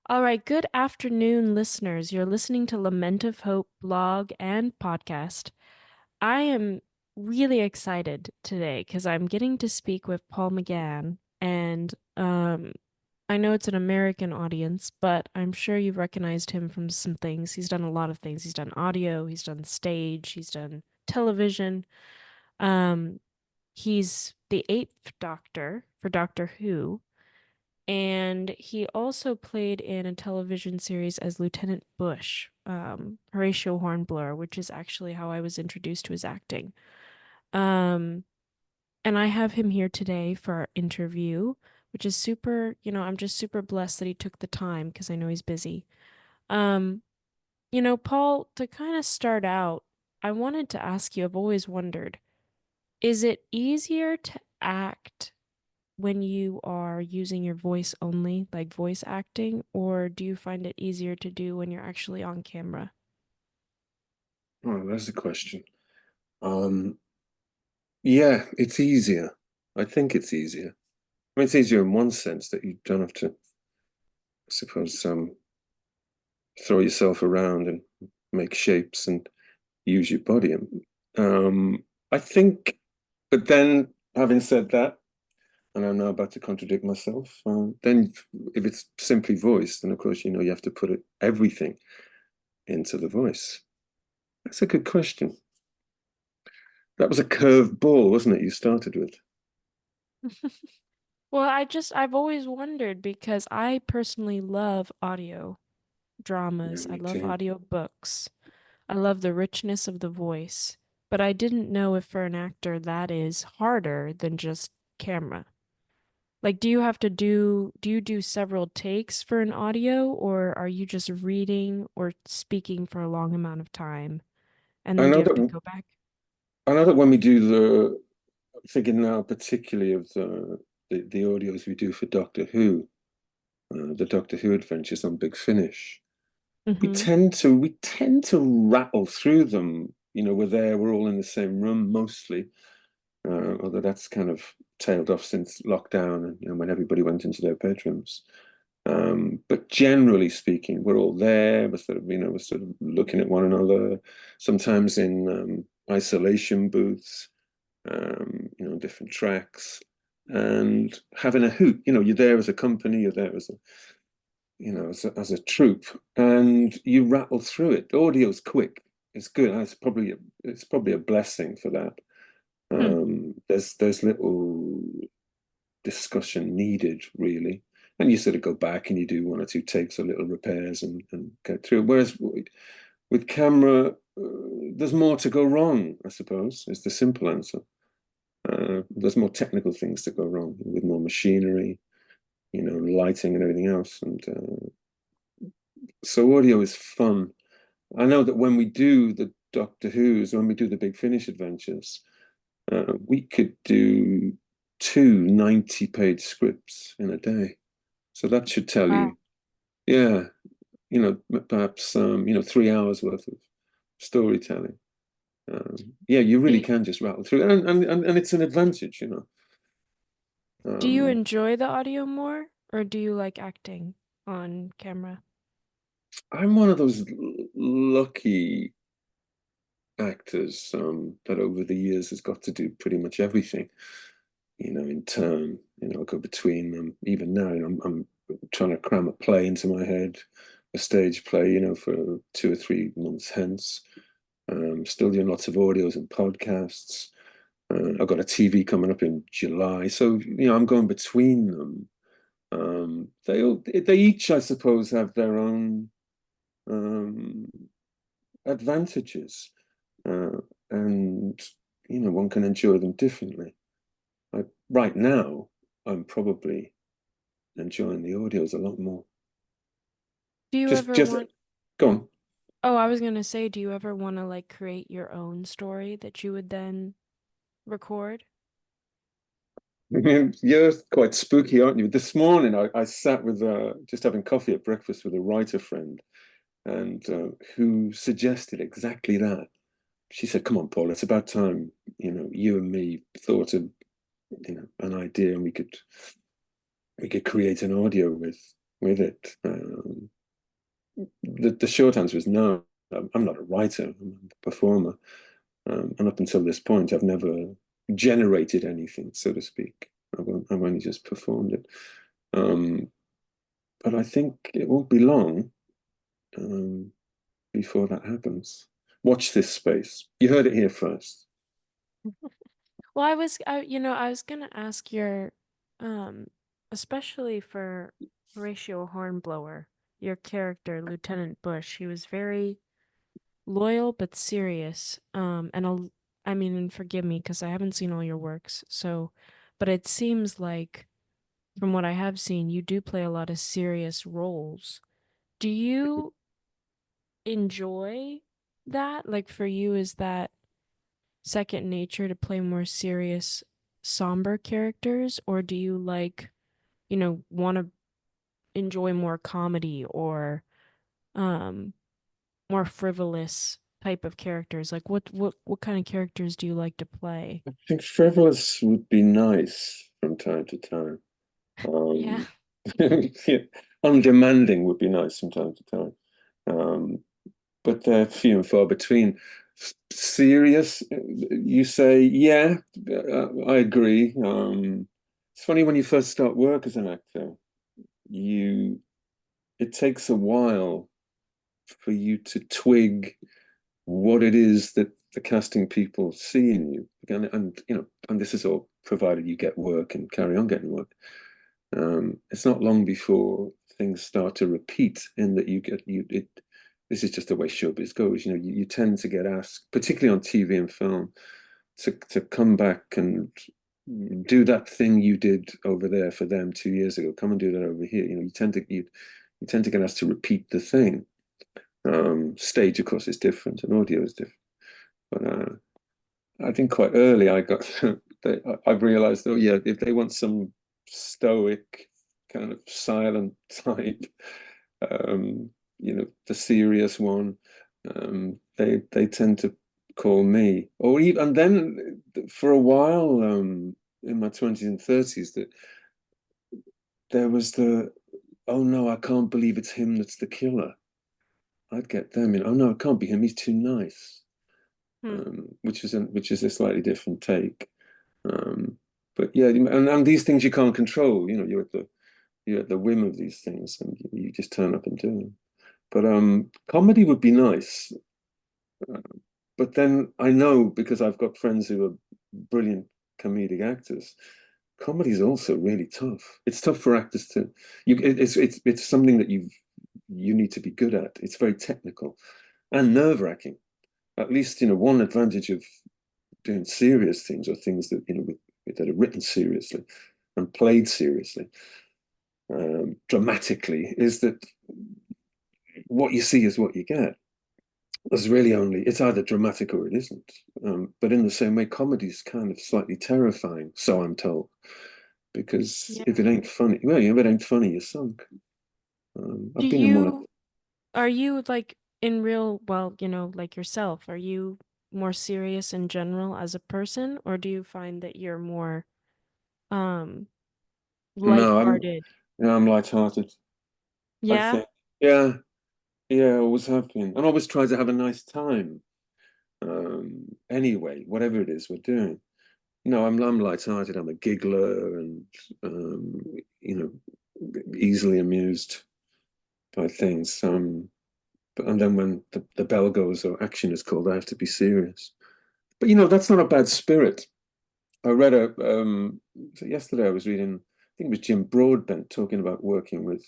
All right, good afternoon, listeners. You're listening to Lament of Hope blog and podcast. I am really excited today because I'm getting to speak with Paul McGann, and I know it's an American audience, but I'm sure you've recognized him from some things. He's done a lot of things. He's done audio, he's done stage, he's done television. Um, he's the Eighth Doctor for Doctor Who. And he also played in a television series as Lieutenant Bush, Horatio Hornblower, which is actually how I was introduced to his acting. Um, and I have him here today for our interview, which is I'm just super blessed that he took the time because I know he's busy. Um, Paul, to kind of start out, I wanted to ask you, I've always wondered, is it easier to act when you are using your voice only, like voice acting, or do you find it easier to do when you're actually on camera? Oh, that's the question. Um, yeah, it's easier. I think it's easier. I mean, it's easier in one sense that you don't have to, I suppose, throw yourself around and make shapes and use your body. I think, but then having said that, and I'm now about to contradict myself, then if it's simply voice, then of course, you have to put everything into the voice. That's a good question. That was a curved ball, wasn't it, you started with? Well, I've always wondered because I personally love audio Yeah, dramas. I me love too. audio books. I love the richness of the voice, but I didn't know if for an actor that is harder than just camera. Like, do you do several takes for an audio, or are you just reading or speaking for a long amount of time? And I then do know you have to that go back? I know that when we do thinking now particularly of the audios we do for Doctor Who, the Doctor Who adventures on Big Finish, Mm-hmm. we tend to rattle through them. We're all in the same room mostly, although that's kind of tailed off since lockdown and when everybody went into their bedrooms. But generally speaking, we're all there. We're sort of looking at one another, sometimes in isolation booths, different tracks, and having a hoot. You're there as a company, you're there as a troupe, and you rattle through it. The audio's quick. It's good. It's probably a blessing for that. Hmm. There's little discussion needed really, and you sort of go back and you do one or two takes or little repairs and get through it. Whereas with camera, there's more to go wrong, I suppose, is the simple answer. There's more technical things to go wrong with more machinery, lighting and everything else. And so audio is fun. I know that when we do the Doctor Who's, when we do the Big Finish adventures, we could do two 90-page scripts in a day. So that should tell Wow. you, yeah, perhaps 3 hours worth of storytelling. Yeah, you Do really you, can just rattle through, and it's an advantage. do you Um, enjoy the audio more, or do you like acting on camera? I'm one of those lucky actors that over the years has got to do pretty much everything, in turn. I go between them. Even now, I'm trying to cram a play into my head, a stage play, for 2 or 3 months hence. Still doing lots of audios and podcasts. I've got a TV coming up in July, so I'm going between them. They each, I suppose, have their own um, advantages, uh, and one can enjoy them differently. Right now, I'm probably enjoying the audios a lot more. Do you Just, ever just want, go on. oh, I was gonna say, do you ever want to like create your own story that you would then record? You're quite spooky, aren't you? This morning, I sat with just having coffee at breakfast with a writer friend, and who suggested exactly that. She said, "Come on, Paul, it's about time. You and me thought of an idea, and we could create an audio with it." The short answer is no. I'm not a writer. I'm a performer. And up until this point, I've never generated anything, so to speak. I've only just performed it. Um, but I think it won't be long um, before that happens. Watch this space. You heard it here first. Well, I was gonna ask um, especially for Horatio Hornblower, your character, Lieutenant Bush. He was very loyal but serious. I mean, and forgive me because I haven't seen all your works, so, but it seems like from what I have seen, you do play a lot of serious roles. Do you enjoy that? Like for you, is that second nature to play more serious, somber characters, or do you like, want to enjoy more comedy or um more frivolous type of characters? Like what kind of characters do you like to play? I think frivolous would be nice from time to time. Yeah. Um, yeah, undemanding would be nice from time to time. Um, but they're few and far between. Serious, you say, yeah, I agree. It's funny when you first start work as an actor, you it takes a while for you to twig what it is that the casting people see in you. And this is all provided you get work and carry on getting work. It's not long before things start to repeat in that you get you it this is just the way showbiz goes. You tend to get asked, particularly on TV and film, to come back and do that thing you did over there for them 2 years ago. Come and do that over here. You tend to get asked to repeat the thing. Stage, of course, is different, and audio is different. But I think quite early I got I've realized, oh yeah, if they want some stoic kind of silent type, um, the serious one, they tend to call me. Or even and then for a while, in my 20s and 30s, that there was oh no, I can't believe it's him that's the killer. I'd get them in, oh no, it can't be him, he's too nice. Hmm. Which is a slightly different take. Um, but yeah, and these things you can't control. You're at the whim of these things, and you just turn up and do them. But comedy would be nice. Uh, but then I know, because I've got friends who are brilliant comedic actors. Comedy is also really tough. It's tough for actors to. It's something that you need to be good at. It's very technical and nerve-wracking. At least one advantage of doing serious things, or things that that are written seriously and played seriously, dramatically, is that what you see is what you get. There's really only it's either dramatic or it isn't. But in the same way, comedy is kind of slightly terrifying, so I'm told, because if Yeah. it ain't funny, well, if it ain't funny, you're sunk. Do I've been in one of you Are you like in real, well, like yourself, are you more serious in general as a person, or do you find that you're more um no, lighthearted? I'm light-hearted. I Yeah? think, yeah, yeah, always have been, and always try to have a nice time. Anyway, whatever it is we're doing. No, I'm light-hearted. I'm a giggler, and um, you easily amused by things. And then when the bell goes or action is called, I have to be serious. But that's not a bad spirit. I read so yesterday I was reading, I think it was Jim Broadbent talking about working with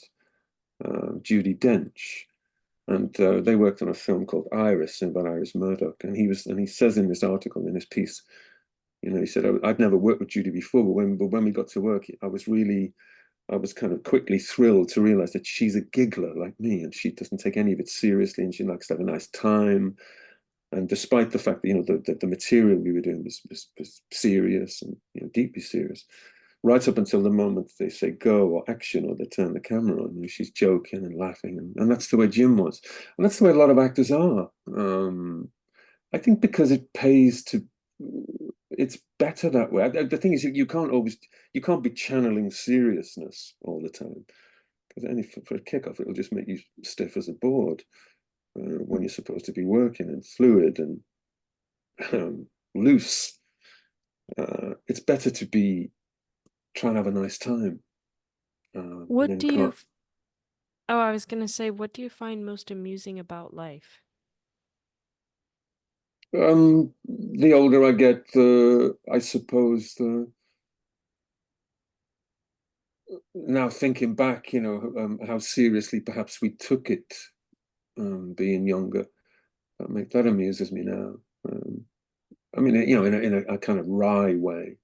Judi Dench, and they worked on a film called Iris, about Iris Murdoch, and he says in this article, in this piece, he said, I'd never worked with Judy before, but when we got to work, I was kind of quickly thrilled to realize that she's a giggler like me, and she doesn't take any of it seriously, and she likes to have a nice time. And despite the fact that the material we were doing was serious and deeply serious, right up until the moment they say go or action, or they turn the camera on, she's joking and laughing, and that's the way Jim was, and that's the way a lot of actors are. I think because it pays to, it's better that way. The thing is, you can't be channeling seriousness all the time. because any for a kickoff, it'll just make you stiff as a board when you're supposed to be working and fluid and loose. It's better to be trying to have a nice time, and What then do you, can't. oh, I was gonna say, what do you find most amusing about life? The older I get, the I suppose the now thinking back, how seriously perhaps we took it, being younger. That amuses me now. Um, I mean, in a kind of wry way.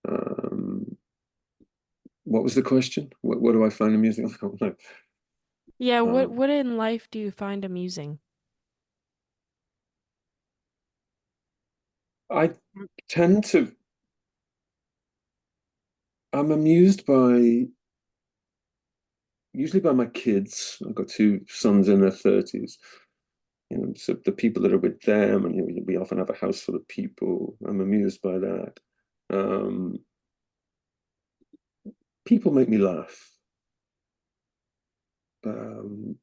Um, what was the question? What do I find amusing? I don't know. Yeah, what Um, what in life do you find amusing? I tend to. I'm amused by usually by my kids. I've got two sons in their 30s. So the people that are with them, and we often have a house full of people. I'm amused by that. Um, People make me laugh. Um,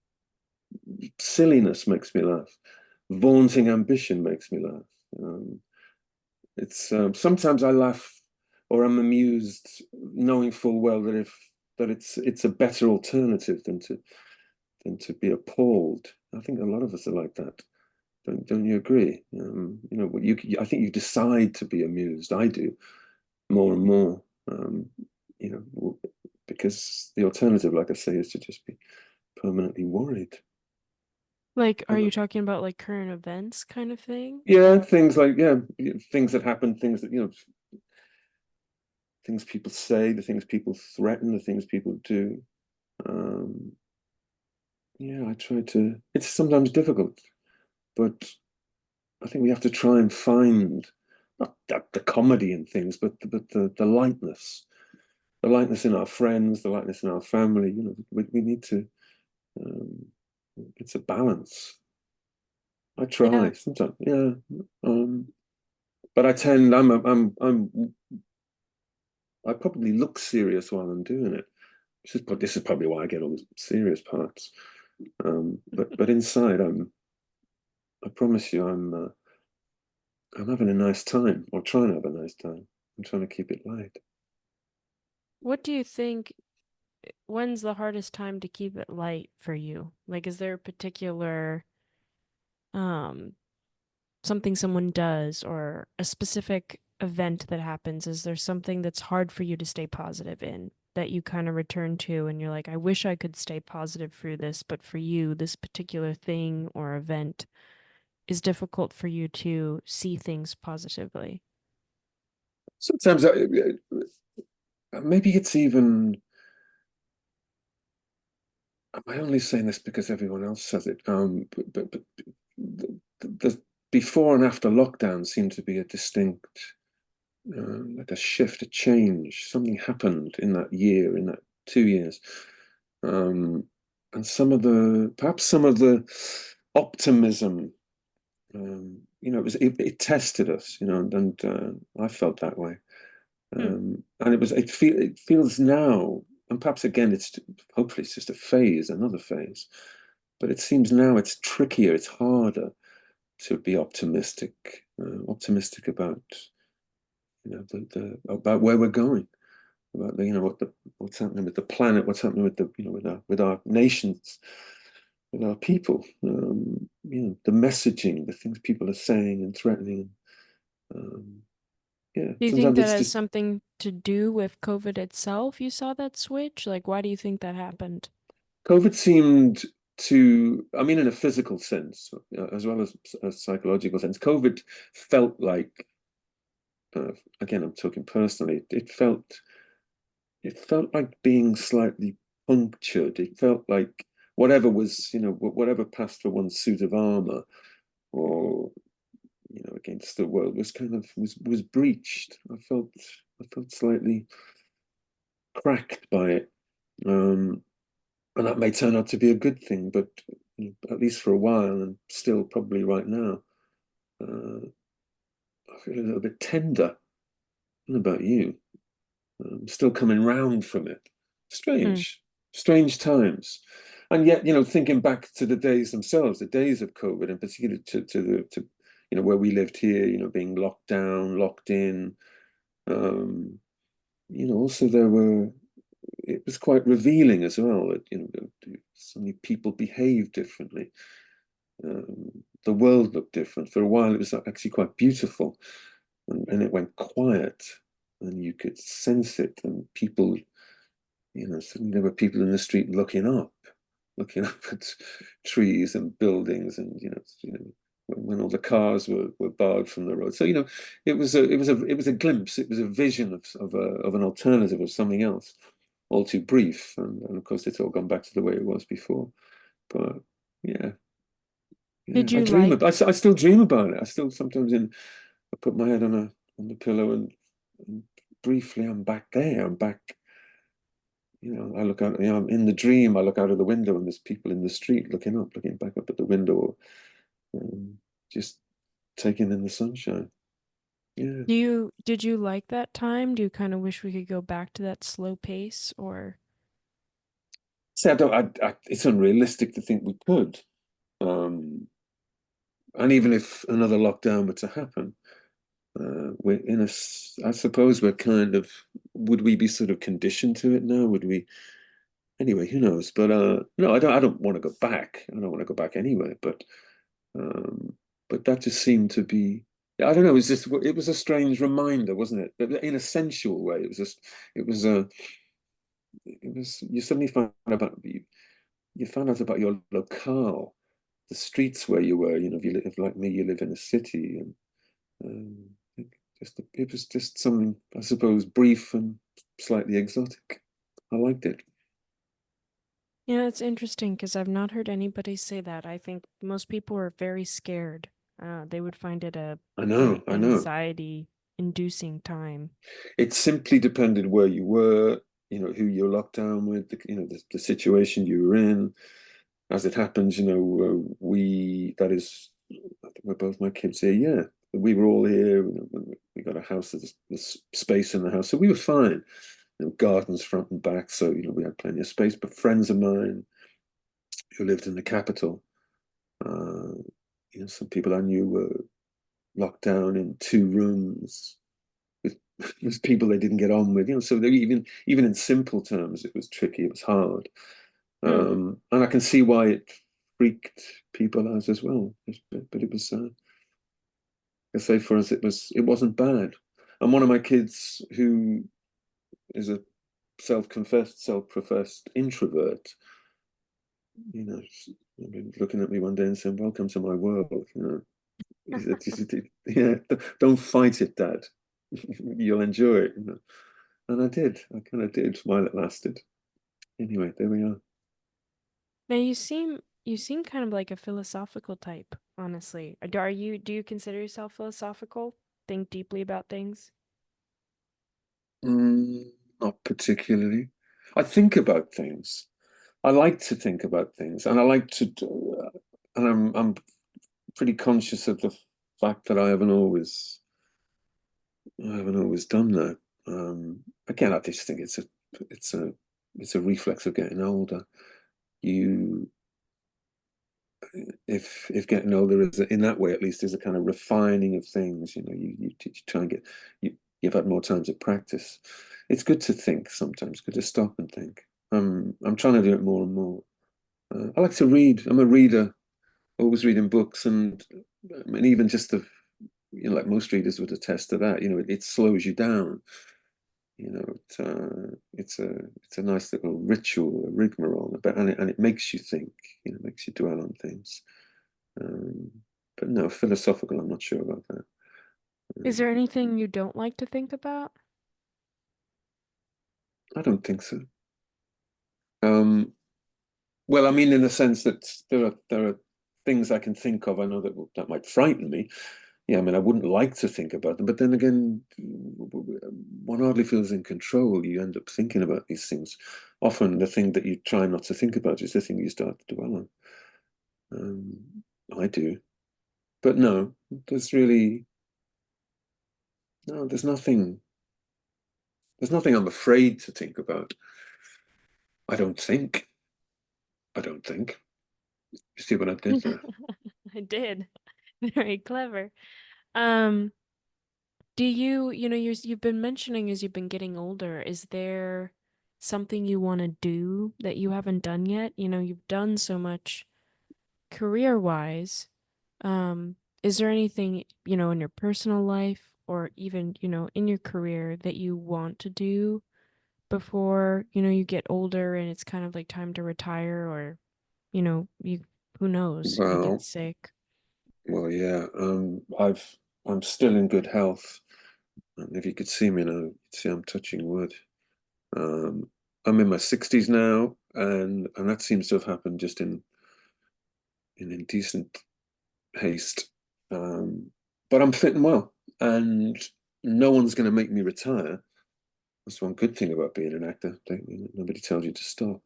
Silliness makes me laugh. Vaunting ambition makes me laugh. It's sometimes I laugh or I'm amused, knowing full well that it's a better alternative than to be appalled. I think a lot of us are like that. Don't you agree? I think you decide to be amused. I do more and more. You know, because the alternative, like I say, is to just be permanently worried. Like, are And you talking about like current events kind of thing? yeah, things like things that happen, things that things people say, the things people threaten, the things people do. Um, yeah, I try to. It's sometimes difficult, but I think we have to try and find not the comedy in things, but the lightness in our friends, the lightness in our family. We need to. Um, it's a balance. I Yeah. try sometimes, yeah. But I tend. I probably look serious while I'm doing it. This is probably why I get all the serious parts. But inside, I promise you, I'm having a nice time, or trying to have a nice time. I'm trying to keep it light. What do you think, when's the hardest time to keep it light for you? Like, is there a particular um something someone does or a specific event that happens? Is there something that's hard for you to stay positive in that you kind of return to and you're like, I wish I could stay positive through this, but for you, this particular thing or event is difficult for you to see things positively? Sometimes maybe it's even. Am I only saying this because everyone else says it? But the before and after lockdown seemed to be a distinct, like a shift, a change. Something happened in that year, in that 2 years, um, and perhaps some of the optimism. It tested us, and I felt that way. Hmm. And it feels now, and perhaps again, hopefully it's just a phase, another phase. But it seems now it's trickier, it's harder to be optimistic about about where we're going, about what's happening with the planet, what's happening with our nations, with our people. The messaging, the things people are saying and threatening. Um, yeah, Do you think sometimes that it's has just something to do with COVID itself? You saw that switch? Like, why do you think that happened? COVID seemed to, I mean, in a physical sense, as well as a psychological sense, COVID felt like, again, I'm talking personally, it felt like being slightly punctured. It felt like whatever passed for one suit of armor or, against the world was breached. I felt slightly cracked by it. Um, and that may turn out to be a good thing, but at least for a while, and still probably right now, uh, I feel a little bit tender. What about you? Still coming round from it. Hmm. Strange. strange times. And yet, thinking back to the days themselves, the days of COVID, in particular to where we lived here, being locked down, locked in. Um, also it was quite revealing as well that, so many people behave differently. The world looked different. For a while, it was actually quite beautiful, and it went quiet, and you could sense it, and people, suddenly there were people in the street looking up at trees and buildings, and when all the cars were barred from the road. So it was a glimpse, it was a vision of an alternative, of something else, all too brief, and of course it's all gone back to the way it was before. But yeah, yeah, Did you like I still dream about it. I still sometimes I put my head on the pillow, and briefly I'm back there. I'm back. I look out. I'm in the dream. I look out of the window, and there's people in the street looking back up at the window, um, just taking in the sunshine. Yeah. did you like that time? Do you kind of wish we could go back to that slow pace or See, I don't. it's unrealistic to think we could. Um, and even if another lockdown were to happen, we're I suppose we're kind of. Would we be sort of conditioned to it now? Would we? Anyway, who knows? But no, I don't. I don't want to go back. I don't want to go back anyway. Um, but that just seemed to be. I don't know. It was a strange reminder, wasn't it? But in a sensual way, it was just. It was a. It was. You suddenly found about you found out about your locale, the streets where you were. If you live like me, you live in a city, and it was just something, I suppose, brief and slightly exotic. I liked it. yeah, it's interesting because I've not heard anybody say that. I think most people are very scared. They would find it a I very know, I know. anxiety inducing time. It simply depended where you were, who you're locked down with, the situation you were in. As it happens, that is, we're both my kids here. Yeah, we were all here. We got a house, there's space in the house, so we were fine. Gardens front and back, so we had plenty of space. But friends of mine who lived in the capital, uh, some people I knew were locked down in 2 rooms with with people they didn't get on with. So they, even in simple terms, it was tricky. It was hard, Hmm. and I can see why it freaked people out as well. But it was, I say for us, it wasn't bad. And one of my kids, who is a self-professed introvert, you know, I mean, looking at me one day and saying, "Welcome to my world." He said, "Yeah, don't fight it, Dad. You'll enjoy it." And I did. I kind of did while it lasted. Anyway, there we are. Now you seem kind of like a philosophical type, honestly. Do you consider yourself philosophical? Think deeply about things? Not particularly. I think about things. I like to think about things, and I like to do, and I'm pretty conscious of the fact that I haven't always done that. Again, I just think it's a it's a reflex of getting older. You if getting older is in that way, at least, is a kind of refining of things. You try and you've had more time to practice. It's good to think sometimes. Good to stop and think. I'm trying to do it more and more. I like to read. I'm a reader, always reading books, and I mean, even just like most readers would attest to that. It slows you down. It's a nice little ritual, a rigmarole, and it makes you think. Makes you dwell on things. Um, but no, philosophical, I'm not sure about that. Is Um, there anything you don't like to think about? I don't think so. Um, well, I mean, in the sense that there are things I can think of. I know that might frighten me. Yeah, I mean, I wouldn't like to think about them, but then again, one hardly feels in control. You end up thinking about these things. Often, the thing that you try not to think about is the thing you start to dwell on. I do, but no, there's really no. There's nothing. There's nothing I'm afraid to think about. I don't think. I don't think. You see what I did there? I did. Very clever. Um, do you, you've been mentioning as you've been getting older, is there something you want to do that you haven't done yet? You've done so much career-wise. Is there anything, in your personal life or even, in your career that you want to do before, you get older and it's kind of like time to retire or, who knows, you get Well, sick. yeah. I'm still in good health. And if you could see me now, you'd see I'm touching wood. Um, I'm in my 60s now, and that seems to have happened just in indecent haste. Um, but I'm fit and well, and no one's going to make me retire. That's one good thing about being an actor. Nobody tells you to stop.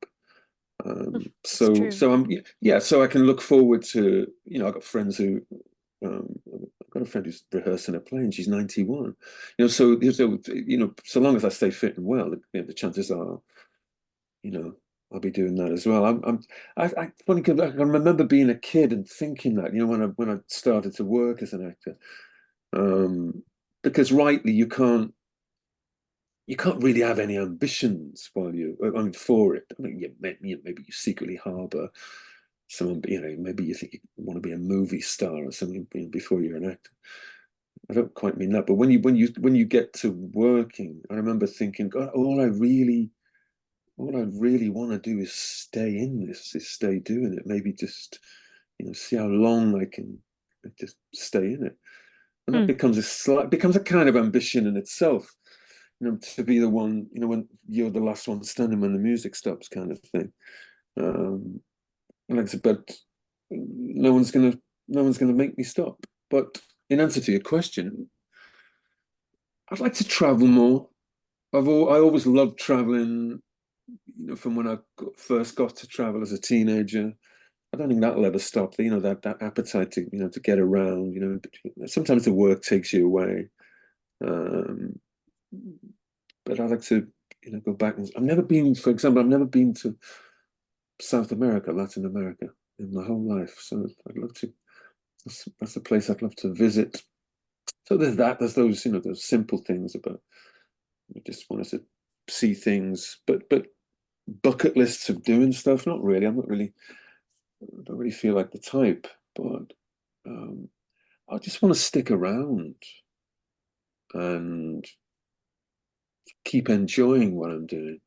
It's true. So I'm yeah. So I can look forward to I've got friends who I've got a friend who's rehearsing a play and she's 91. So long as I stay fit and well, the chances are I'll be doing that as well. I funny 'cause I can remember being a kid and thinking that when I started to work as an actor, um, because rightly you can't really have any ambitions while for it. I mean, maybe you secretly harbor someone, maybe you think you want to be a movie star or something before you're an actor. I don't quite mean that, but when you get to working, I remember thinking, God, all I really want to do is stay in this, is stay doing it. Maybe just see how long I can just stay in it, and that Hmm. becomes a kind of ambition in itself. To be the one, when you're the last one standing when the music stops, kind of thing. Um, and like I said, but no one's gonna make me stop. But in answer to your question, I'd like to travel more. I always loved traveling. From when first got to travel as a teenager. I don't think that'll ever stop. That appetite to get around. Sometimes the work takes you away. Um, but I like to go back and I've never been, for example, I've never been to South America, Latin America in my whole life. So I'd love to. That's a place I'd love to visit. So there's that. There's those simple things about I just wanted to see things, but bucket lists of doing stuff. Not really. I don't really feel like the type, but um, I just want to stick around and keep enjoying what I'm doing.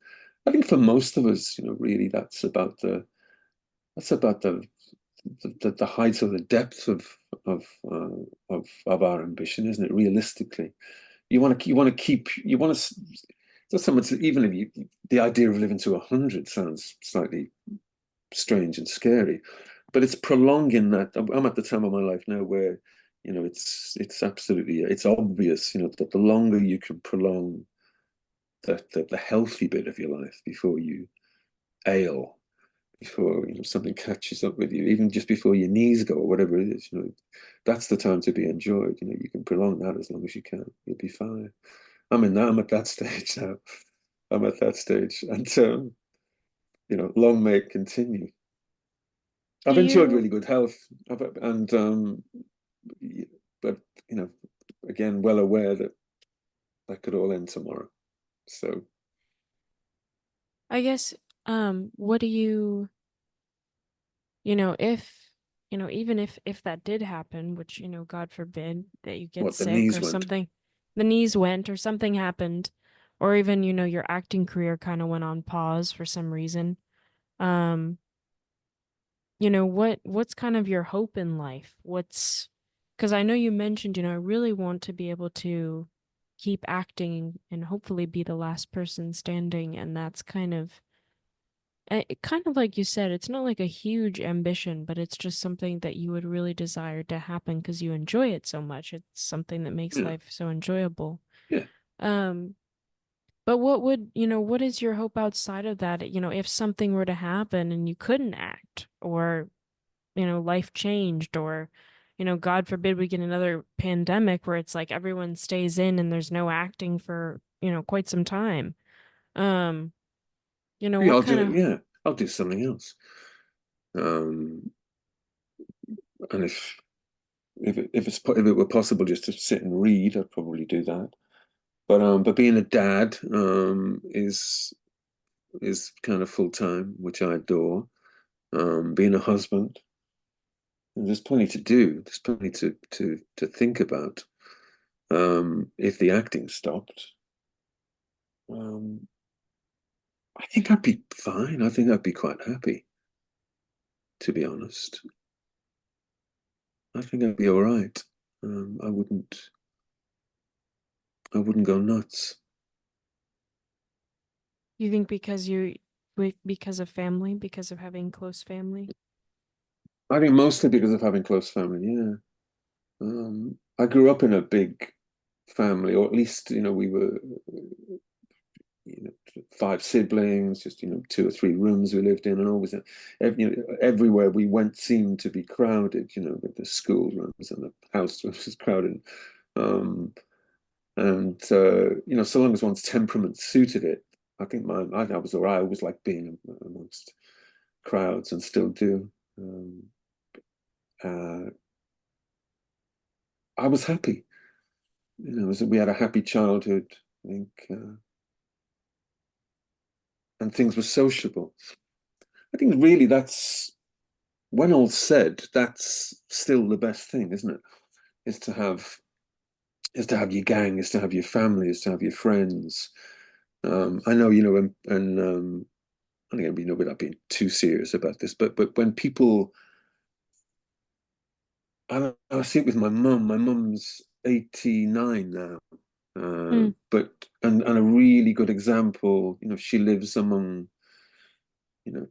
I think for most of us, really, that's about the height or the depth of our ambition, isn't it? Realistically, you want to. That's someone even if the idea of living to 100 sounds slightly strange and scary, but it's prolonging that. I'm at the time of my life now where it's obvious that the longer you can prolong the healthy bit of your life before you ail, before something catches up with you, even just before your knees go or whatever it is, that's the time to be enjoyed. You can prolong that as long as you can, you'll be fine. I'm at that stage now. I'm at that stage, and long may it continue. Do I've enjoyed you, really good health, and but you know, again, well aware that that could all end tomorrow. So I guess, what do you, if, even if that did happen, which, God forbid that you get what the sick knees or went. something, the knees went or something happened, or even, your acting career kind of went on pause for some reason. Um, what's kind of your hope in life? Because I know you mentioned, I really want to be able to keep acting and hopefully be the last person standing, and that's kind of like you said, it's not like a huge ambition, but it's just something that you would really desire to happen because you enjoy it so much. It's something that makes Yeah, life so enjoyable. yeah. Um, but what is your hope outside of that? If something were to happen and you couldn't act, or, life changed, or, God forbid we get another pandemic where it's like everyone stays in and there's no acting for, quite some time. Um, Yeah, What I'll kind do. of Yeah, I'll do something else. Um, and if it were possible just to sit and read, I'd probably do that. But being a dad is kind of full time, which I adore. Being a husband, there's plenty to do. There's plenty to think about. If the acting stopped, um, I think I'd be fine. I think I'd be quite happy, to be honest. I think I'd be all right. I wouldn't go nuts. you think because of family, because of having close family? I think mostly because of having close family. Yeah. I grew up in a big family, or at least, we were, five siblings, just, two or three rooms we lived in, and always, everywhere we went seemed to be crowded, with the school rooms and the house was crowded. Um, and so long as one's temperament suited it, I think I was all right. I always liked being amongst crowds and still do. Uh, I was happy. We had a happy childhood, I think, and things were sociable. I think really that's, when all's said, that's still the best thing, isn't it? Is to have is to have your gang, is to have your family, is to have your friends. I know, and I think without being too serious about this, but when people, I see it with my mum. My mum's 89 now, Mm. but and a really good example. She lives among, you know,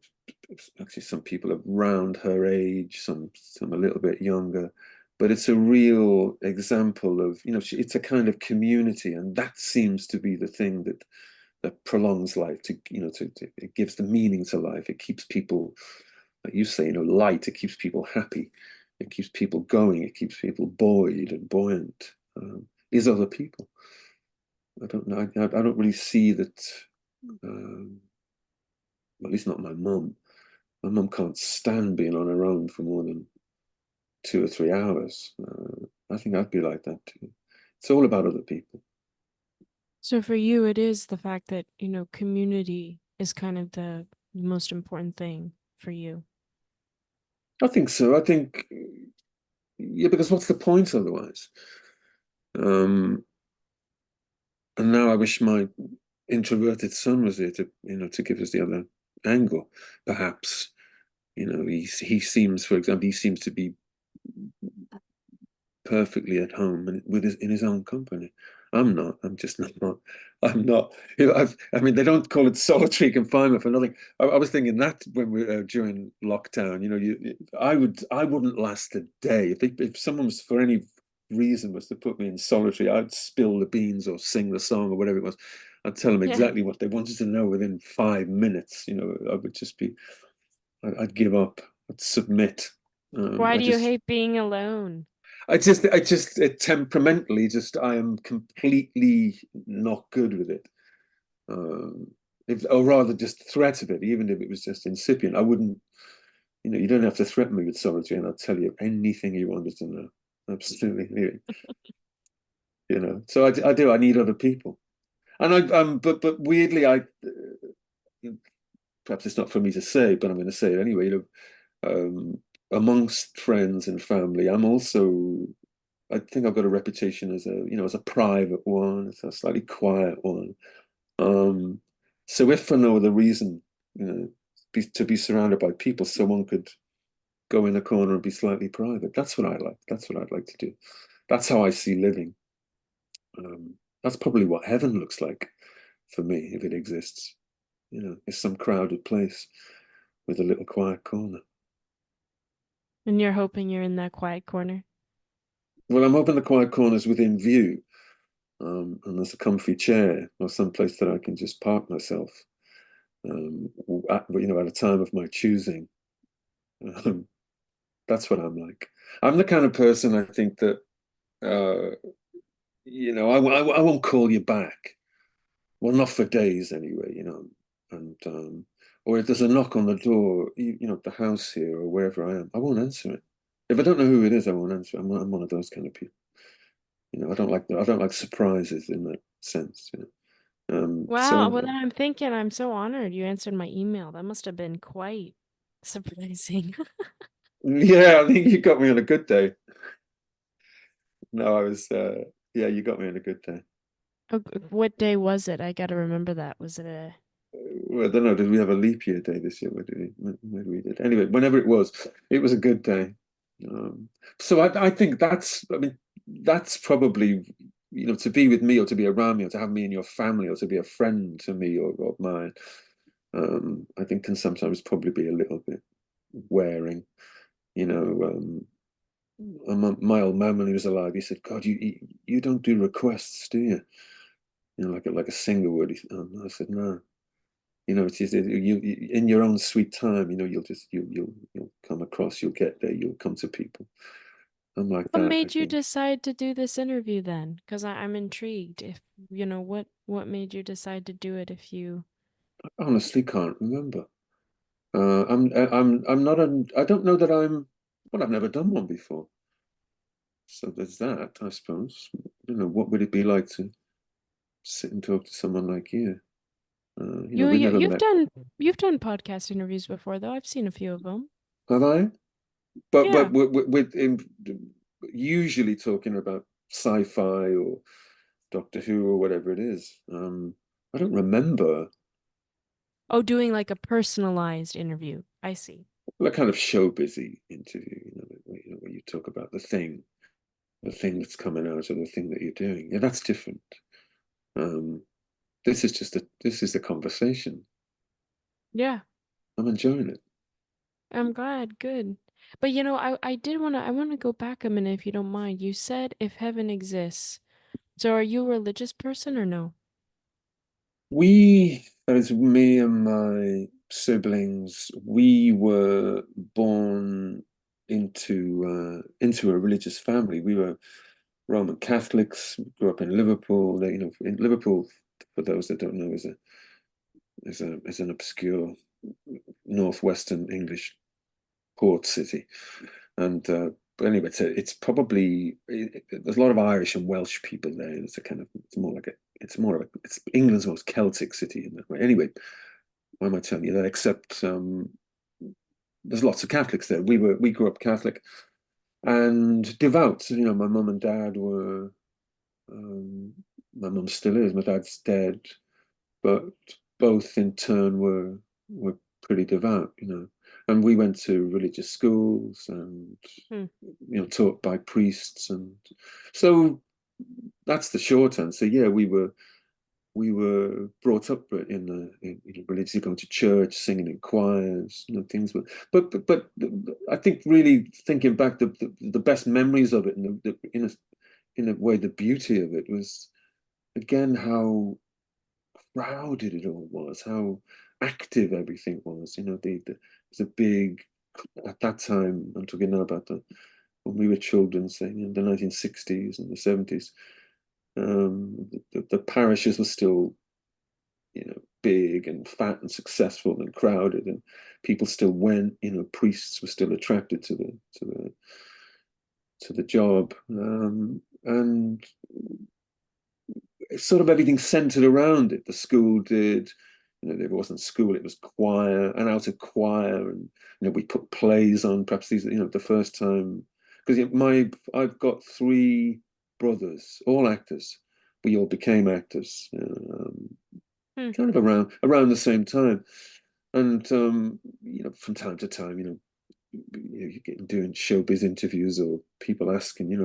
actually some people around her age, some a little bit younger, but it's a real example of, it's a kind of community, and that seems to be the thing that prolongs life. It gives the meaning to life. It keeps people, like you say, light. It keeps people happy. It keeps people going. It keeps people buoyed and buoyant. Is other people. I don't know. I don't really see that. Um, at least not my mum. My mum can't stand being on her own for more than 2 or 3 hours. I think I'd be like that too. It's all about other people. So for you, it is the fact that, community is kind of the most important thing for you. I think so. I think, yeah, because what's the point otherwise? Um, and now I wish my introverted son was here to give us the other angle. Perhaps, he seems, for example, he seems to be perfectly at home and in his own company. I'm not. I'm just not. I'm not. I mean, they don't call it solitary confinement for nothing. I was thinking that when we during lockdown, I wouldn't last a day if someone was for any reason was to put me in solitary. I'd spill the beans or sing the song or whatever it was. I'd tell them Yeah. exactly what they wanted to know within 5 minutes. I would just be. I'd give up. I'd submit. Why I do you just hate being alone? temperamentally, I am completely not good with it. Um, or rather, just the threat of it, even if it was just incipient, I wouldn't. You don't have to threaten me with solitary, and I'll tell you anything you wanted to know. Absolutely, So I do. I need other people, and but weirdly, perhaps it's not for me to say, but I'm going to say it anyway. Amongst friends and family, I'm also, I think I've got a reputation as a private one, as a slightly quiet one. Um, so if for no other reason, to be surrounded by people, someone could go in a corner and be slightly private. That's what I like. That's what I'd like to do. That's how I see living. That's probably what heaven looks like for me, if it exists. It's some crowded place with a little quiet corner. And you're hoping you're in that quiet corner. Well, I'm hoping the quiet corner's within view, and there's a comfy chair or some place that I can just park myself. At a time of my choosing. Um, that's what I'm like. I'm the kind of person I think that, I won't call you back. Well, not for days anyway. and or if there's a knock on the door, at the house here or wherever I am, I won't answer it. If I don't know who it is, I won't answer it. I'm one of those kind of people. I don't like surprises in that sense. Wow, well So then I'm thinking I'm so honored you answered my email. That must have been quite surprising. yeah, I think you got me on a good day. No, I was yeah, you got me on a good day. Oh, what day was it? I gotta remember that. Was it a Well, I don't know. Did we have a leap year day this year? Maybe we did. Anyway, whenever it was a good day. Um, so I think I mean, that's probably, to be with me or to be around me or to have me in your family or to be a friend to me or mine, I think can sometimes probably be a little bit wearing. You know, my old man when he was alive, he said, "God, you don't do requests, do you? Like a singer would." I said, "No." It's just you in your own sweet time. You'll come across, you'll get there, you'll come to people. I'm like What that, I made you think. decide to do this interview then? Because I'm intrigued. If what made you decide to do it if you I honestly can't remember. I'm not I don't know that well, I've never done one before. So there's that, I suppose. I don't know, what would it be like to sit and talk to someone like you? We never you've met. done podcast interviews before though. I've seen a few of them. Have I? But Yeah. usually talking about sci-fi or Doctor Who or whatever it is. I don't remember Oh, doing like a personalized interview. I see. the kind of show busy interview, where you talk about the thing that's coming out or the thing that you're doing. Yeah, that's different. Um, this is the conversation. Yeah. I'm enjoying it. I'm glad. Good. But I want to go back a minute if you don't mind. You said if heaven exists. So are you a religious person or no? That is me and my siblings, we were born into a religious family. We were Roman Catholics, grew up in Liverpool. In Liverpool, for those that don't know, is an obscure northwestern English port city, and but anyway, it's probably there's a lot of Irish and Welsh people there. It's England's most Celtic city in that way. Anyway, why am I telling you that? Except there's lots of Catholics there. We grew up Catholic and devout. My mum and dad were. Um, my mum still is. My dad's dead, but both in turn were pretty devout. And we went to religious schools and Hmm. taught by priests, and so that's the short answer. Yeah, we were brought up in religiously going to church, singing in choirs, things. But I think really thinking back, the best memories of it, and in a way, the beauty of it was again how crowded it all was, how active everything was. It was a big at that time. I'm talking now about when we were children, saying in the 1960s and the 70s. The parishes were still big and fat and successful and crowded, and people still went. Priests were still attracted to the job, and sort of everything centered around it. The school did. There wasn't school; it was choir, and out of choir, and we put plays on. Perhaps these, the first time, because I've got three brothers, all actors. We all became actors. Hmm. Kind of around the same time. And from time to time, you get doing showbiz interviews or people asking,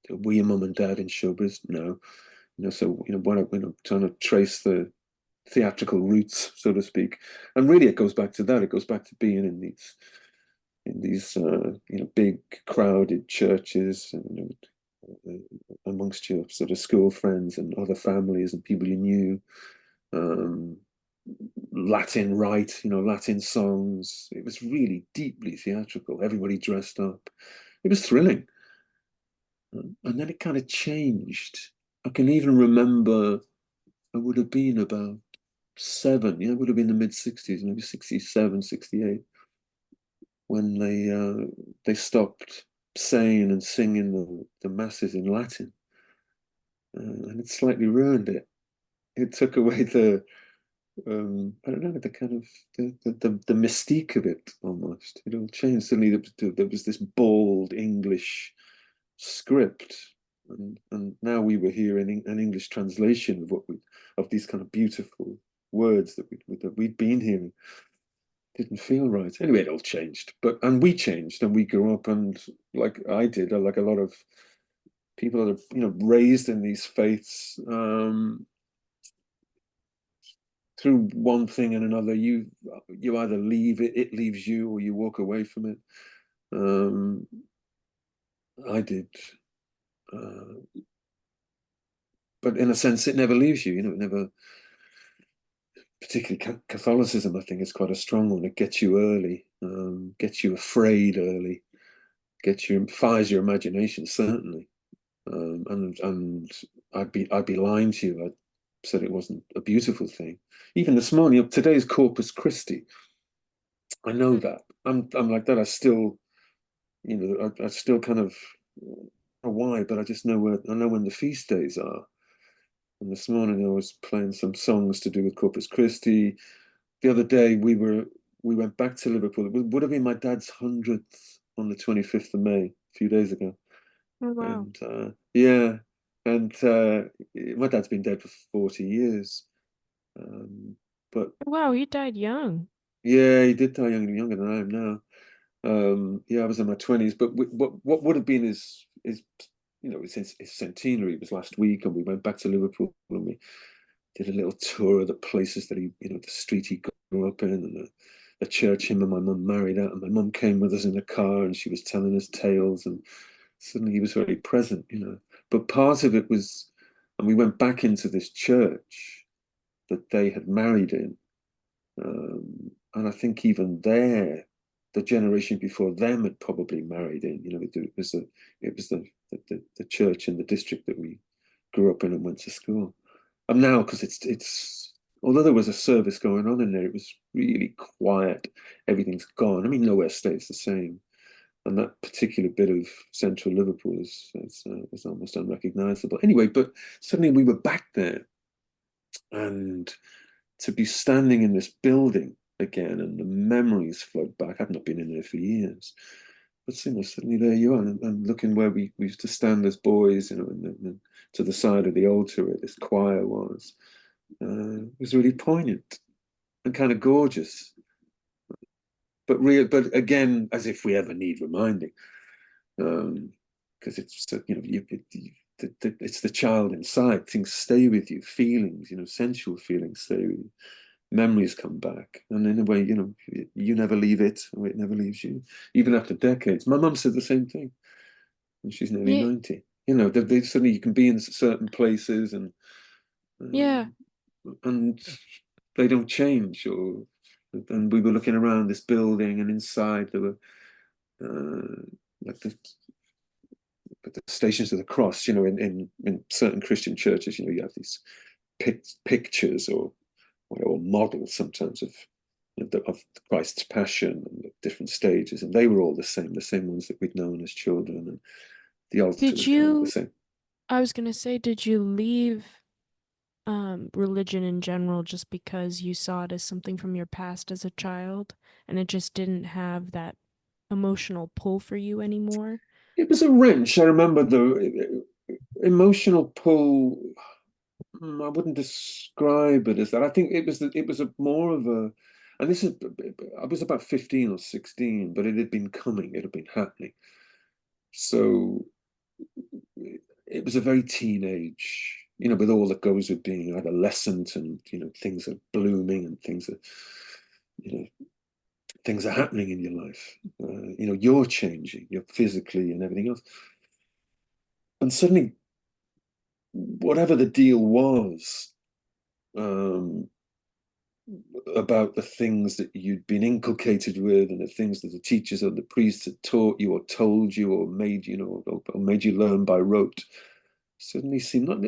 were your mum and dad in showbiz? No. So when I'm trying to trace the theatrical roots, so to speak. And really it goes back to that. It goes back to being in these big crowded churches and amongst your sort of school friends and other families and people you knew. Um, Latin rite, Latin songs. It was really deeply theatrical. Everybody dressed up. It was thrilling. And then it kind of changed. I can even remember I would have been about Yeah, it would have been the mid 60s, maybe 67, 68, when they stopped saying and singing the masses in Latin, and it slightly ruined it. It took away the I don't know, the kind of the mystique of it almost. It all changed. Suddenly there was this bold English script, and now we were hearing an English translation of of these kind of beautiful words that we'd been hearing. Didn't feel right. Anyway, it all changed. And we changed and we grew up, and like I did, like a lot of people that are, raised in these faiths, through one thing and another, you either leave it, it leaves you, or you walk away from it. Um, I did, uh, but in a sense, it never leaves you. It never. Particularly Catholicism, I think, is quite a strong one. It gets you early, gets you afraid early, fires your imagination certainly. And I'd be lying to you. I said it wasn't a beautiful thing. Even this morning, today's Corpus Christi. I know that. I'm like that. I still kind of, I don't know why, but I just know I know when the feast days are. And this morning I was playing some songs to do with Corpus Christi. The other day we went back to Liverpool. It would have been my dad's 100th on the 25th of May, a few days ago. Oh, wow. And yeah, and my dad's been dead for 40 years. Um, but Wow, he died young. yeah, he did die younger than I am now. Yeah, I was in my 20s, but what would have been his his centenary was last week, and we went back to Liverpool and we did a little tour of the places that the street he grew up in, and the church him and my mum married at. And my mum came with us in the car, and she was telling us tales, and suddenly he was very present. But part of it was, and we went back into this church that they had married in, and I think even there, the generation before them had probably married in. It was the church in the district that we grew up in and went to school. And now, because it's although there was a service going on in there, it was really quiet. Everything's gone. I mean, nowhere stays the same. And that particular bit of central Liverpool is almost unrecognizable. Anyway, but suddenly we were back there, and to be standing in this building again, and the memories flood back. I've not been in there for years, but suddenly there you are, and looking where we used to stand as boys, and to the side of the altar where this choir was really poignant and kind of gorgeous, but real. But again, as if we ever need reminding, because it's it's the child inside. Things stay with you, feelings, sensual feelings stay with you. Memories come back, and in a way, you never leave it, or it never leaves you, even after decades. My mum said the same thing, and she's nearly Yeah, 90. Suddenly you can be in certain places, yeah. um, and they don't change. And we were looking around this building, and inside there were like the Stations of the Cross. In certain Christian churches, you have these pictures or models sometimes of Christ's passion and the different stages, and they were all the same ones that we'd known as children, and the altar Did was kind of the you, same. I was gonna say, did you leave religion in general just because you saw it as something from your past as a child and it just didn't have that emotional pull for you anymore? It was a wrench. I remember the emotional pull. I wouldn't describe it as that. I think it was a more of a, and this is I was about 15 or 16, but it had been coming, it had been happening. So it was a very teenage, with all that goes with being adolescent, and things are blooming, and you know things are happening in your life. You're changing, you're physically and everything else, and suddenly, whatever the deal was, um, about the things that you'd been inculcated with, and the things that the teachers or the priests had taught you or told you or made you learn by rote. suddenly seemed not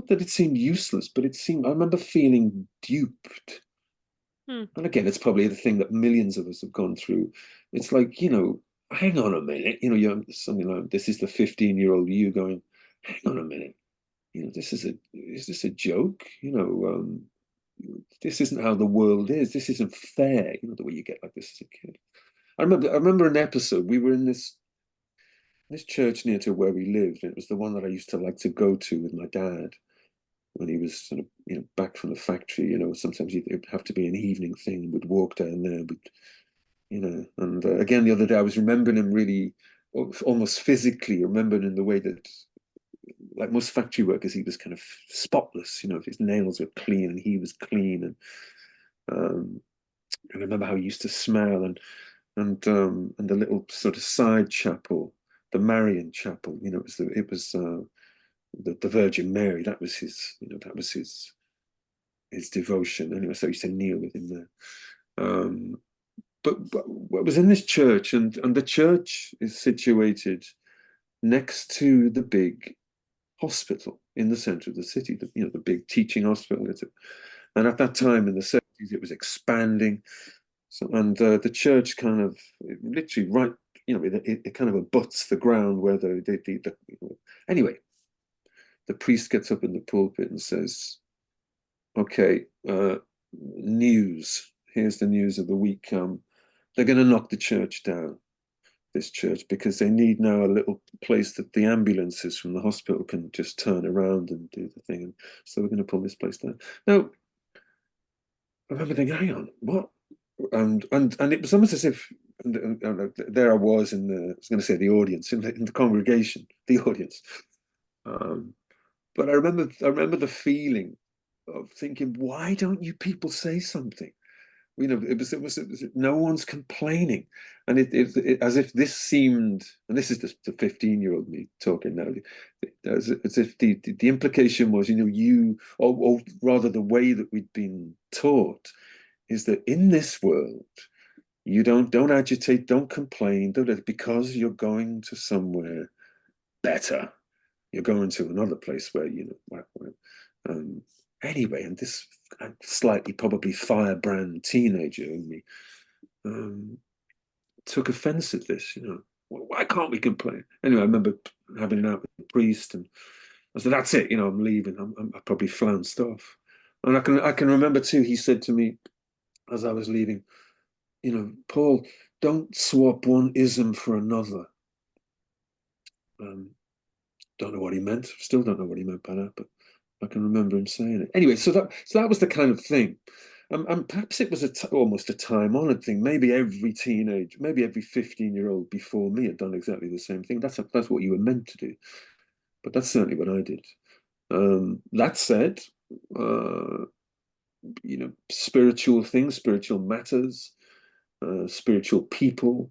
that it seemed useless, but it seemed I remember feeling duped. Hmm. And again, it's probably the thing that millions of us have gone through. It's like, hang on a minute, you're something like this is the 15-year-old you going, hang on a minute, is this a joke? This isn't how the world is. This isn't fair, the way you get like this as a kid. I remember an episode, we were in this church near to where we lived, and it was the one that I used to like to go to with my dad when he was sort of back from the factory. Sometimes it would have to be an evening thing. We'd walk down there, and again the other day I was remembering him really almost physically, remembering in the way that, like most factory workers, he was kind of spotless. His nails were clean and he was clean, and I remember how he used to smell, and the little sort of side chapel, the Marian chapel. It was the Virgin Mary. That was his devotion. Anyway, so he used to kneel with him there. But I was in this church, and the church is situated next to the big hospital in the center of the city. The big teaching hospital. And at that time in the 70s, it was expanding. So, and the church kind of literally right, it kind of abuts the ground where anyway, the priest gets up in the pulpit and says, okay, news. Here's the news of the week. They're going to knock the church down, this church, because they need now a little place that the ambulances from the hospital can just turn around and do the thing. And so we're going to pull this place down. Now, I remember thinking, hang on, what? And it was almost as if, and there I was I was going to say the audience, in the congregation, the audience. Um, but I remember the feeling of thinking, why don't you people say something? It was no one's complaining, and as if this seemed, and this is the 15-year-old me talking now, as if the implication was, or rather the way that we'd been taught is that in this world you don't agitate, don't complain, don't, because you're going to somewhere better. You're going to another place where um, anyway, and this slightly probably firebrand teenager in me took offense at this. Why can't we complain? Anyway, I remember having an out with the priest, and I said, "That's it. I'm leaving. I probably flounced off." And I can remember too. He said to me as I was leaving, Paul, don't swap one ism for another. Um, don't know what he meant. Still don't know what he meant by that, but I can remember him saying it. Anyway, so that was the kind of thing. And perhaps it was almost a time-honored thing. Maybe maybe every 15-year-old before me had done exactly the same thing. That's what you were meant to do. But that's certainly what I did. That said, uh, spiritual things, spiritual matters, spiritual people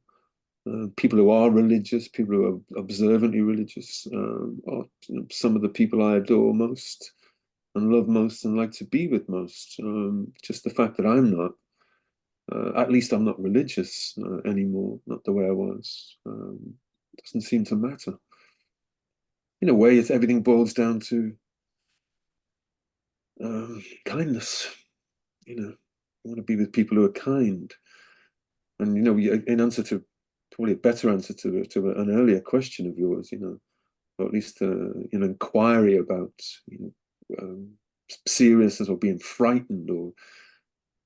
who are religious, people who are observantly religious, are some of the people I adore most and love most and like to be with most. Just the fact that I'm not, at least I'm not religious anymore, not the way I was, doesn't seem to matter. In a way, everything boils down to kindness. You want to be with people who are kind. And, in answer to probably a better answer to an earlier question of yours, or at least inquiry about seriousness or being frightened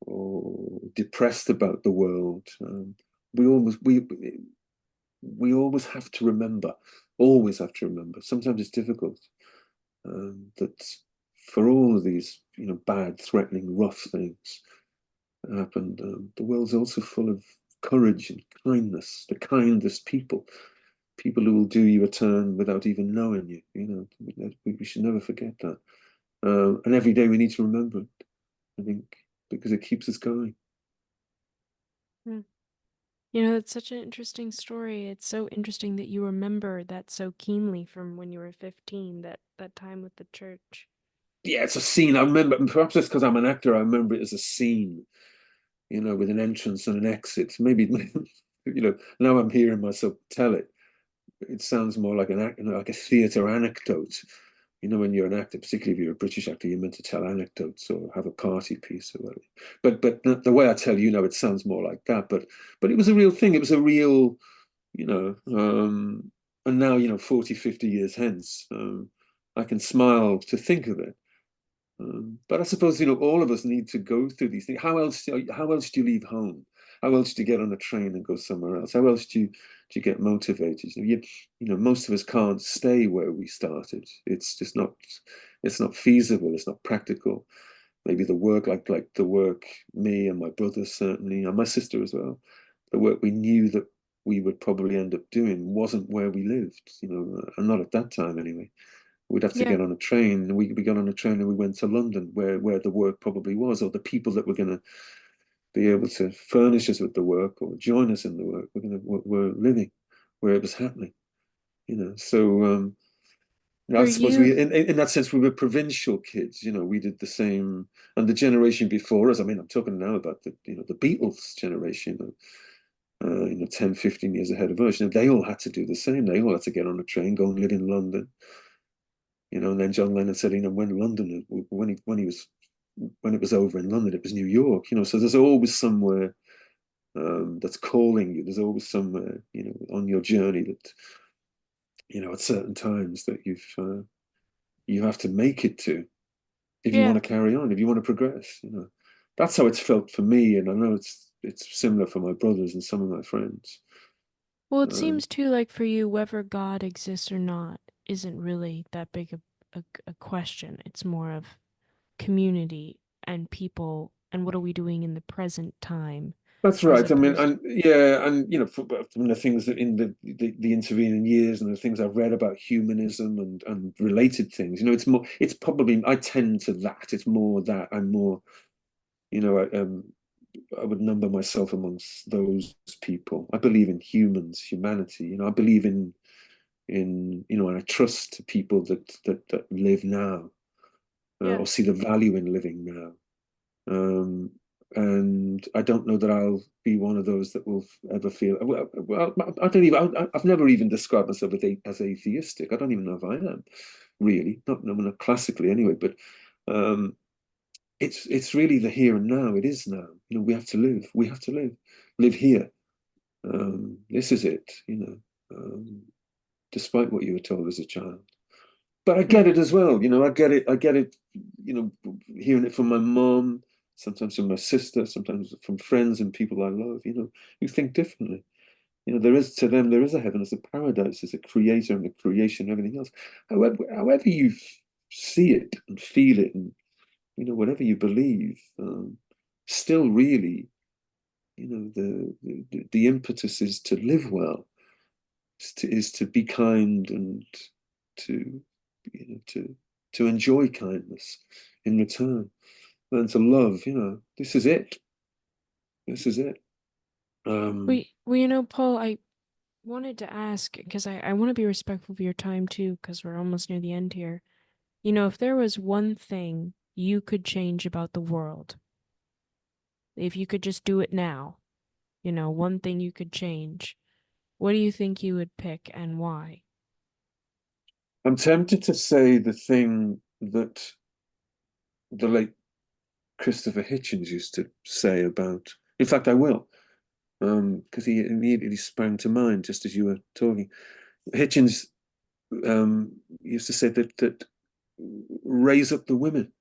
or depressed about the world. We always we always have to remember, always have to remember. Sometimes it's difficult that for all of these bad, threatening, rough things that happened, the world's also full of courage and kindness. The kindest people who will do you a turn without even knowing you. We should never forget that. And every day we need to remember it, I think, because it keeps us going. Hmm. It's such an interesting story. It's so interesting that you remember that so keenly from when you were 15, that time with the church. Yeah, it's a scene. I remember, perhaps it's because I'm an actor, I remember it as a scene, with an entrance and an exit. Maybe, now I'm hearing myself tell it. It sounds more like like a theatre anecdote. You know, when you're an actor, particularly if you're a British actor, you're meant to tell anecdotes or have a party piece or whatever. But the way I tell you now, it sounds more like that. But it was a real thing. It was a real, you know, and now, 40, 50 years hence, I can smile to think of it. But I suppose, all of us need to go through these things. How else do you leave home? How else do you get on a train and go somewhere else? How else do you get motivated? Most of us can't stay where we started. It's just not, it's not feasible. It's not practical. Maybe the work, like the work me and my brothers certainly, and my sister as well, the work we knew that we would probably end up doing wasn't where we lived, and not at that time anyway. We'd have to Yeah. get on a train, and we got on a train and we went to London, where the work probably was, or the people that were going to be able to furnish us with the work or join us in the work were living where it was happening. So For I suppose you, in that sense, we were provincial kids. We did the same, and the generation before us. I mean, I'm talking now about the Beatles generation. 10, 15 years ahead of us. They all had to do the same. They all had to get on a train, go and live in London. And then John Lennon said, when it was over in London, it was New York. So there's always somewhere that's calling you. There's always somewhere, on your journey that, at certain times that you have to make it to if you yeah. want to carry on, if you want to progress. That's how it's felt for me, and I know it's similar for my brothers and some of my friends. Well, it Um, seems too like for you, whether God exists or not isn't really that big a question. It's more of community and people and what are we doing in the present time That's as right. I mean, opposed. and yeah, and from the things that in the intervening years and the things I've read about humanism and related things, it's probably I tend to that. It's more that I'm more, I would number myself amongst those people. I believe in humanity. I believe and I trust people that live now, Yeah. or see the value in living now. Um, and I don't know that I'll be one of those that will ever feel. Well, I don't even. I've never even described myself as atheistic. I don't even know if I am, really. Not classically anyway. But um, it's really the here and now. It is now. We have to live. We have to live here. This is it. Despite what you were told as a child. But I get Hmm. it as well. I get it. I get it. Hearing it from my mom, sometimes from my sister, sometimes from friends and people I love. You think differently. There is to them, there is a heaven, there's a paradise, there's a creator and a creation and everything else. However you see it and feel it, and whatever you believe, still really, the impetus is to live well, is to be kind and to to enjoy kindness in return, and to love. This is it. This is it. Um, Paul, I wanted to ask because I want to be respectful of your time too, because we're almost near the end here. If there was one thing you could change about the world, if you could just do it now, one thing you could change, what do you think you would pick and why? I'm tempted to say the thing that the late Christopher Hitchens used to say about. In fact, I will, because he immediately sprang to mind just as you were talking. Hitchens used to say that raise up the women.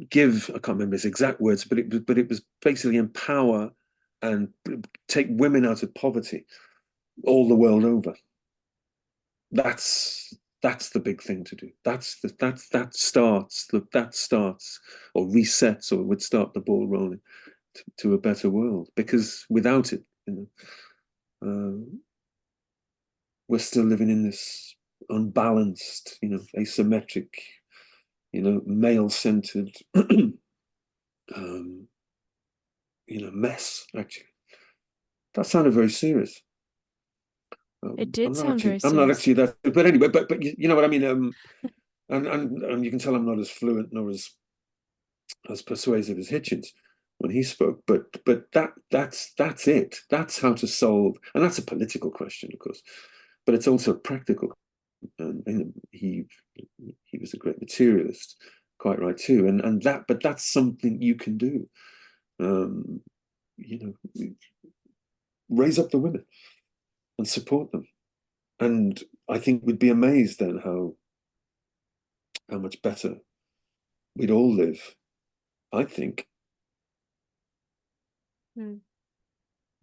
Give. I can't remember his exact words, but it was basically empower and take women out of poverty all the world over. That's the big thing to do. That starts or resets or would start the ball rolling to a better world. Because without it, we're still living in this unbalanced, asymmetric, male-centered, um, mess. Actually, that sounded very serious. It I'm did not sound actually. very I'm not serious. actually that. But anyway, but you know what I mean. And you can tell I'm not as fluent nor as persuasive as Hitchens when he spoke. But that's it. That's how to solve, and that's a political question, of course, but it's also a practical. he was a great materialist, quite right too. But that's something you can do. Um, you know, raise up the women and support them. And I think we'd be amazed then how much better we'd all live. I think, Hmm.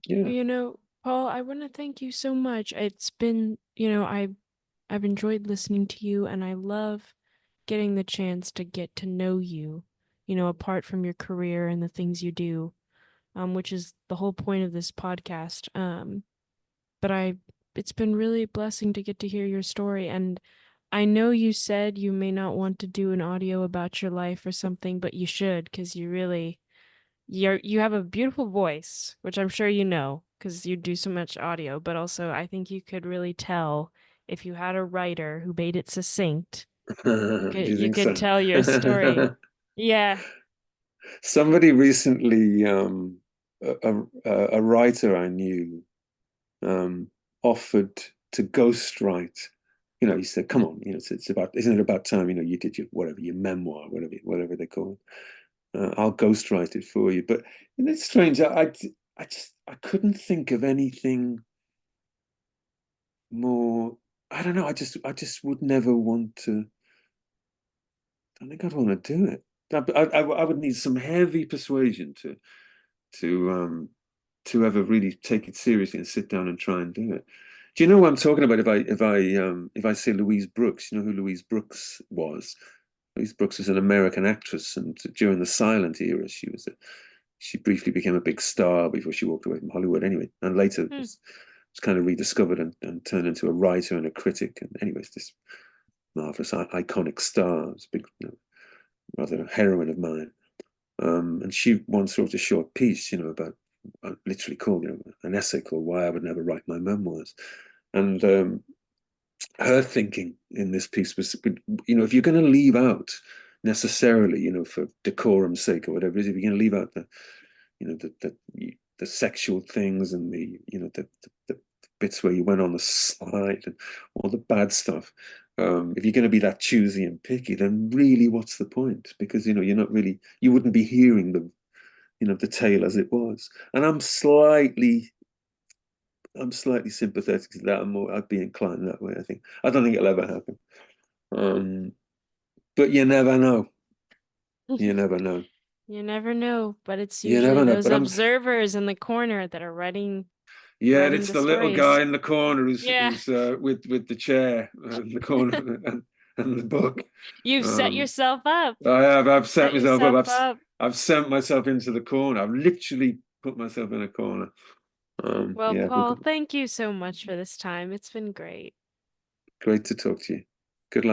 yeah. You know, Paul, I want to thank you so much. It's been, I've enjoyed listening to you, and I love getting the chance to get to know you, apart from your career and the things you do, which is the whole point of this podcast. But it's been really a blessing to get to hear your story. And I know you said you may not want to do an audio about your life or something, but you should, because you have a beautiful voice, which I'm sure you know, because you do so much audio. But also, I think you could really tell if you had a writer who made it succinct. You Do could you you think could so? tell your story. Yeah. Somebody recently, a writer I knew, um, offered to ghostwrite. You know, he said, "Come on, it's about, isn't it about time? You did your whatever, your memoir, whatever they call it. I'll ghostwrite it for you." But it's strange. I couldn't think of anything more. I don't know. I just would never want to. I think I'd want to do it. I would need some heavy persuasion to um to ever really take it seriously and sit down and try and do it. Do you know what I'm talking about? If I say Louise Brooks, you know who Louise Brooks was? Louise Brooks was an American actress, and during the silent era, she briefly became a big star before she walked away from Hollywood. Anyway, and later Hmm. was kind of rediscovered and turned into a writer and a critic. And anyways, this marvelous iconic star, was a big, rather heroine of mine. And she once wrote a short piece, about literally called, an essay called "Why I Would Never Write My Memoirs." And her thinking in this piece was, if you're going to leave out necessarily, for decorum's sake or whatever it is, if you're going to leave out the sexual things and the bits where you went on the slide and all the bad stuff. If you're going to be that choosy and picky, then really, what's the point? Because you wouldn't be hearing the tale as it was. And I'm slightly sympathetic to that. I'd be inclined that way. I don't think it'll ever happen. Um, but you never know. You never know. You never know, but it's You usually never know. those But observers in the corner that are writing yeah, writing it's the the little guy stories. in the corner who's Yeah. who's with the chair in the corner and the book. You've set Um, yourself up. I've set Set myself up. yourself up. I've sent myself into the corner. I've literally put myself in a corner. Well, Yeah, Paul, thank you so much for this time. It's been great. great to talk to you.